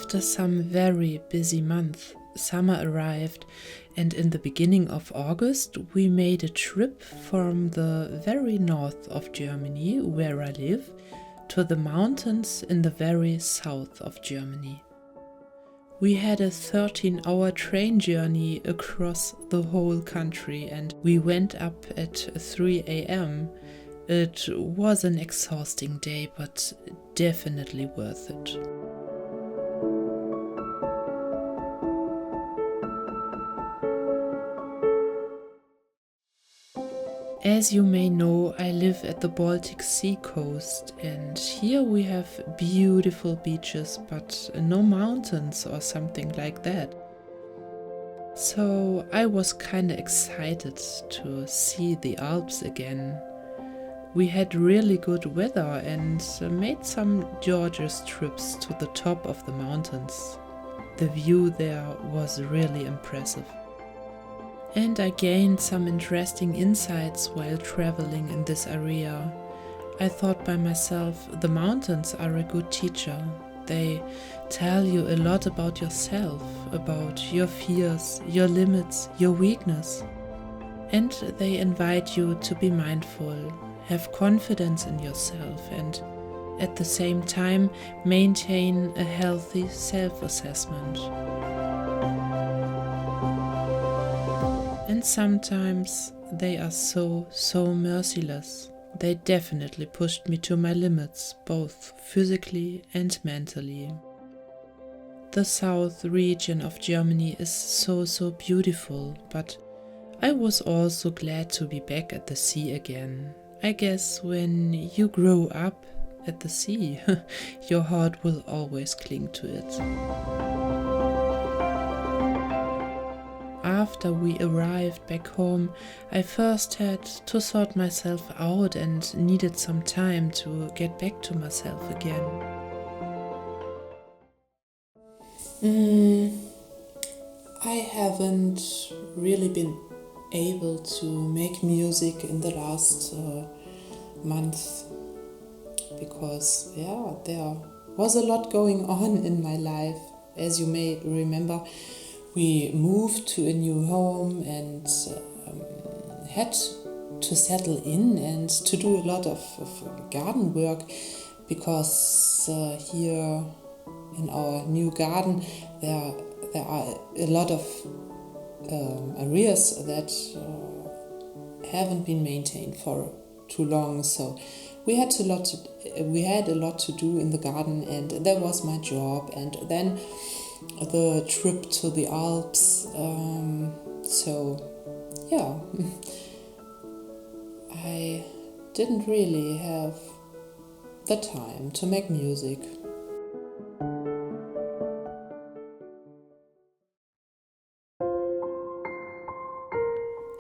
After some very busy months, summer arrived, and in the beginning of August we made a trip from the very north of Germany, where I live, to the mountains in the very south of Germany. We had a 13-hour train journey across the whole country, and we went up at 3 a.m. It was an exhausting day, but definitely worth it. As you may know, I live at the Baltic Sea coast, and here we have beautiful beaches, but no mountains or something like that. So I was kinda excited to see the Alps again. We had really good weather and made some gorgeous trips to the top of the mountains. The view there was really impressive. And I gained some interesting insights while traveling in this area. I thought by myself, the mountains are a good teacher. They tell you a lot about yourself, about your fears, your limits, your weakness. And they invite you to be mindful, have confidence in yourself, and at the same time maintain a healthy self-assessment. And sometimes they are so merciless. They definitely pushed me to my limits, both physically and mentally. The south region of Germany is so beautiful, but I was also glad to be back at the sea again. I guess when you grow up at the sea, your heart will always cling to it. After we arrived back home, I first had to sort myself out and needed some time to get back to myself again. I haven't really been able to make music in the last month because there was a lot going on in my life. As you may remember, we moved to a new home and had to settle in and to do a lot of garden work because here in our new garden there are a lot of areas that haven't been maintained for too long. So we had a lot to do in the garden, and that was my job. And then the trip to the Alps. I didn't really have the time to make music.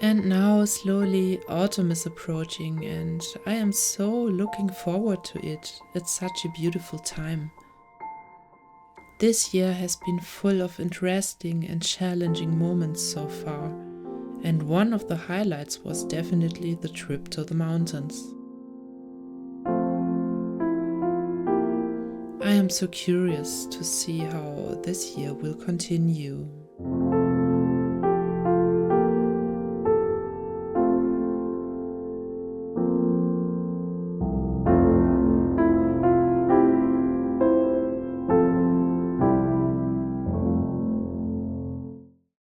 And now slowly autumn is approaching, and I am so looking forward to it. It's such a beautiful time. This year has been full of interesting and challenging moments so far, and one of the highlights was definitely the trip to the mountains. I am so curious to see how this year will continue.